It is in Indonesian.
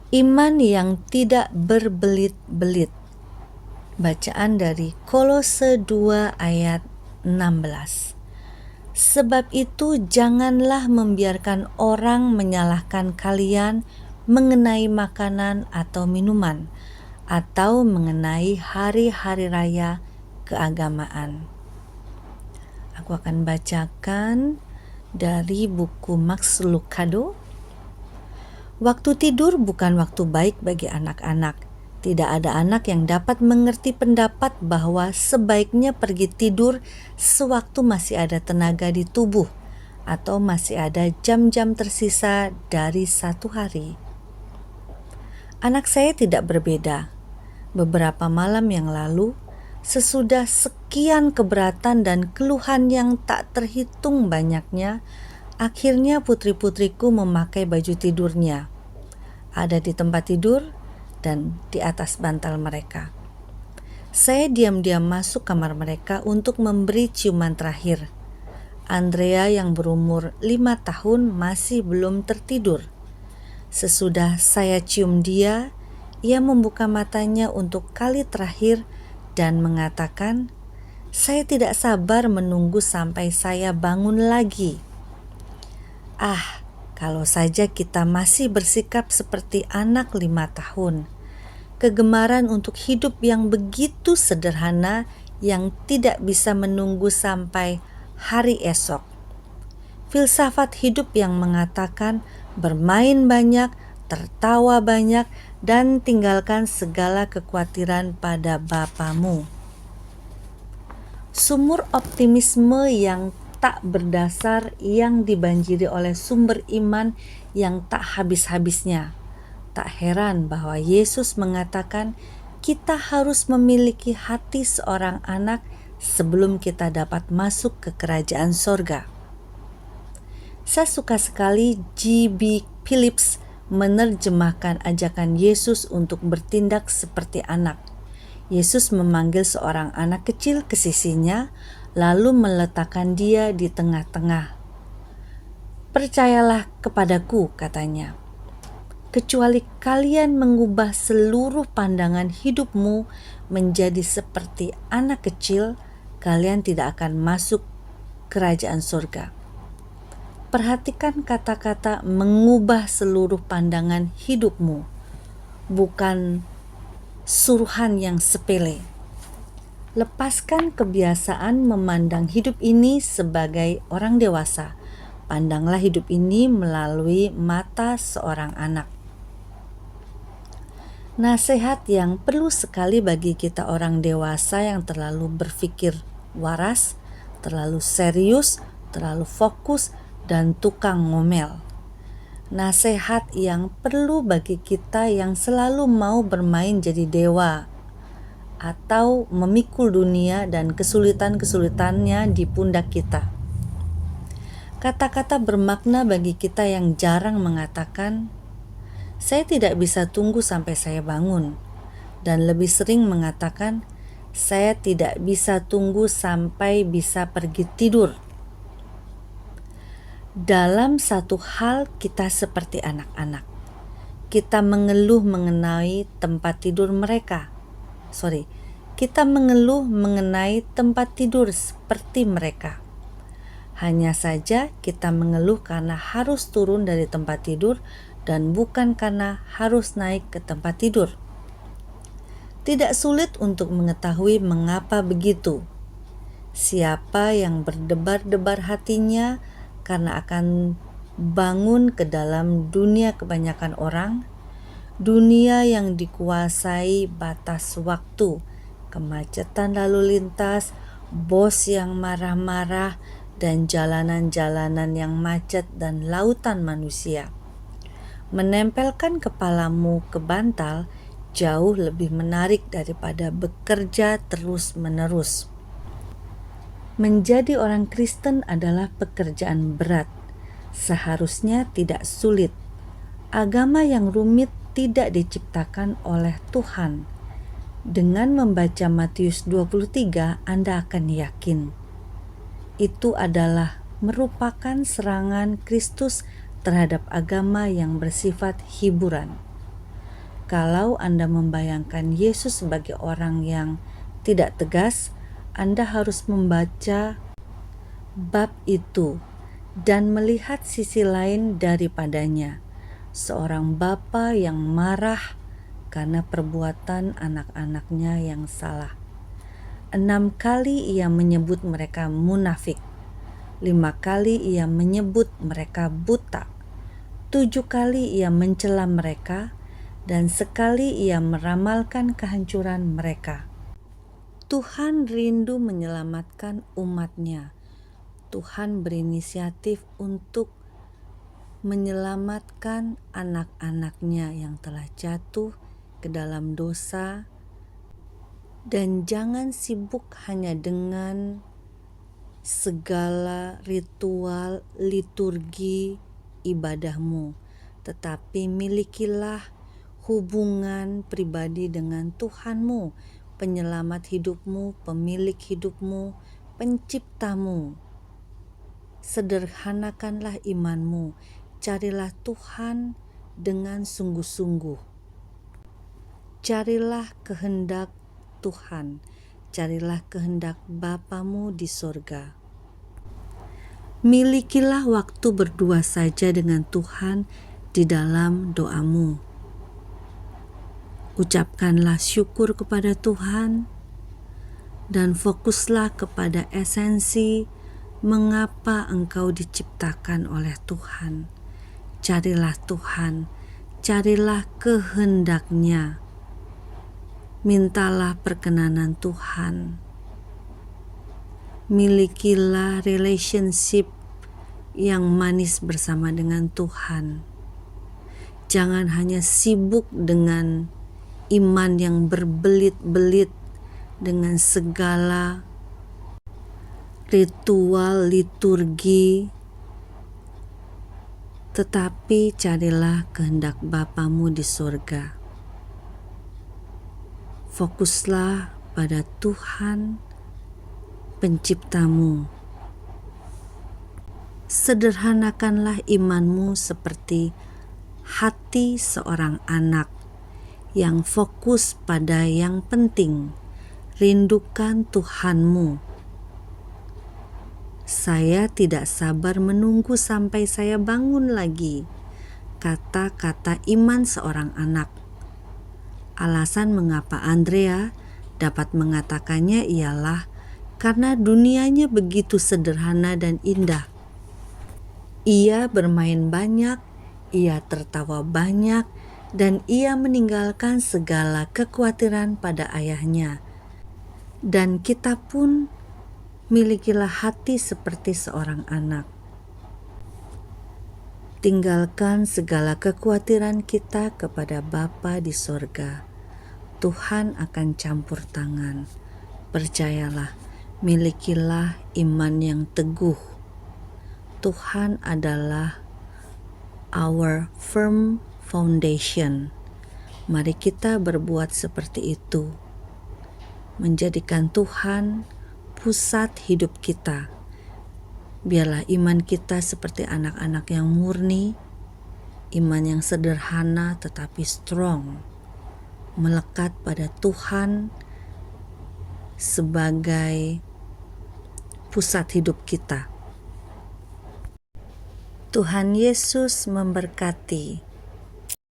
Iman yang tidak berbelit-belit. Bacaan dari Kolose 2 ayat 16. Sebab itu janganlah membiarkan orang menyalahkan kalian mengenai makanan atau minuman, atau mengenai hari-hari raya keagamaan. Aku akan bacakan dari buku Max Lucado. Waktu tidur bukan waktu baik bagi anak-anak. Tidak ada anak yang dapat mengerti pendapat bahwa sebaiknya pergi tidur sewaktu masih ada tenaga di tubuh atau masih ada jam-jam tersisa dari satu hari. Anak saya tidak berbeda. Beberapa malam yang lalu, sesudah sekian keberatan dan keluhan yang tak terhitung banyaknya, akhirnya putri-putriku memakai baju tidurnya. Ada di tempat tidur dan di atas bantal mereka. Saya diam-diam masuk kamar mereka untuk memberi ciuman terakhir. Andrea yang berumur 5 tahun masih belum tertidur. Sesudah saya cium dia, ia membuka matanya untuk kali terakhir dan mengatakan, "Saya tidak sabar menunggu sampai saya bangun lagi." Kalau saja kita masih bersikap seperti anak 5 tahun. Kegemaran untuk hidup yang begitu sederhana yang tidak bisa menunggu sampai hari esok. Filsafat hidup yang mengatakan bermain banyak, tertawa banyak, dan tinggalkan segala kekhawatiran pada Bapamu. Sumur optimisme yang tak berdasar yang dibanjiri oleh sumber iman yang tak habis-habisnya. Tak heran bahwa Yesus mengatakan kita harus memiliki hati seorang anak sebelum kita dapat masuk ke kerajaan sorga. Saya suka sekali G.B. Phillips menerjemahkan ajakan Yesus untuk bertindak seperti anak. Yesus memanggil seorang anak kecil ke sisinya, lalu meletakkan dia di tengah-tengah. "Percayalah kepadaku," katanya. "Kecuali kalian mengubah seluruh pandangan hidupmu menjadi seperti anak kecil, kalian tidak akan masuk kerajaan surga." Perhatikan kata-kata mengubah seluruh pandangan hidupmu, bukan suruhan yang sepele. Lepaskan kebiasaan memandang hidup ini sebagai orang dewasa. Pandanglah hidup ini melalui mata seorang anak. Nasihat yang perlu sekali bagi kita orang dewasa yang terlalu berpikir waras, terlalu serius, terlalu fokus, dan tukang ngomel. Nasihat yang perlu bagi kita yang selalu mau bermain jadi dewa atau memikul dunia dan kesulitan-kesulitannya di pundak kita. Kata-kata bermakna bagi kita yang jarang mengatakan, "Saya tidak bisa tunggu sampai saya bangun," dan lebih sering mengatakan, "Saya tidak bisa tunggu sampai bisa pergi tidur." Dalam satu hal kita seperti anak-anak. Kita mengeluh mengenai tempat tidur mereka. Kita mengeluh mengenai tempat tidur seperti mereka. Hanya saja kita mengeluh karena harus turun dari tempat tidur dan bukan karena harus naik ke tempat tidur. Tidak sulit untuk mengetahui mengapa begitu. Siapa yang berdebar-debar hatinya karena akan bangun ke dalam dunia kebanyakan orang, dunia yang dikuasai batas waktu, kemacetan lalu lintas, bos yang marah-marah, dan jalanan-jalanan yang macet dan lautan manusia. Menempelkan kepalamu ke bantal jauh lebih menarik daripada bekerja terus-menerus. Menjadi orang Kristen adalah pekerjaan berat, seharusnya tidak sulit. Agama yang rumit tidak diciptakan oleh Tuhan. Dengan membaca Matius 23, Anda akan yakin. Itu adalah merupakan serangan Kristus terhadap agama yang bersifat hiburan. Kalau Anda membayangkan Yesus sebagai orang yang tidak tegas, Anda harus membaca bab itu dan melihat sisi lain daripadanya. Seorang bapa yang marah karena perbuatan anak-anaknya yang salah. 6 kali ia menyebut mereka munafik. 5 kali ia menyebut mereka buta. 7 kali ia mencela mereka, dan sekali ia meramalkan kehancuran mereka. Tuhan rindu menyelamatkan umat-Nya. Tuhan berinisiatif untuk menyelamatkan anak-anak-Nya yang telah jatuh ke dalam dosa. Dan jangan sibuk hanya dengan segala ritual liturgi ibadahmu, tetapi milikilah hubungan pribadi dengan Tuhanmu, penyelamat hidupmu, pemilik hidupmu, penciptamu. Sederhanakanlah imanmu, carilah Tuhan dengan sungguh-sungguh. Carilah kehendak Tuhan, carilah kehendak Bapamu di sorga. Milikilah waktu berdua saja dengan Tuhan di dalam doamu. Ucapkanlah syukur kepada Tuhan dan fokuslah kepada esensi mengapa engkau diciptakan oleh Tuhan. Carilah Tuhan, carilah kehendak-Nya. Mintalah perkenanan Tuhan. Milikilah relationship yang manis bersama dengan Tuhan. Jangan hanya sibuk dengan iman yang berbelit-belit dengan segala ritual liturgi, tetapi carilah kehendak Bapamu di sorga. Fokuslah pada Tuhan penciptamu. Sederhanakanlah imanmu seperti hati seorang anak yang fokus pada yang penting. Rindukan Tuhanmu. Saya tidak sabar menunggu sampai saya bangun lagi. Kata-kata iman seorang anak. Alasan mengapa Andrea dapat mengatakannya ialah karena dunianya begitu sederhana dan indah. Ia bermain banyak, ia tertawa banyak, dan ia meninggalkan segala kekhawatiran pada ayahnya. Dan kita pun milikilah hati seperti seorang anak. Tinggalkan segala kekhawatiran kita kepada Bapa di sorga. Tuhan akan campur tangan. Percayalah, milikilah iman yang teguh. Tuhan adalah our firm foundation. Mari kita berbuat seperti itu. Menjadikan Tuhan pusat hidup kita. Biarlah iman kita seperti anak-anak yang murni, iman yang sederhana tetapi strong, melekat pada Tuhan sebagai pusat hidup kita. Tuhan Yesus memberkati.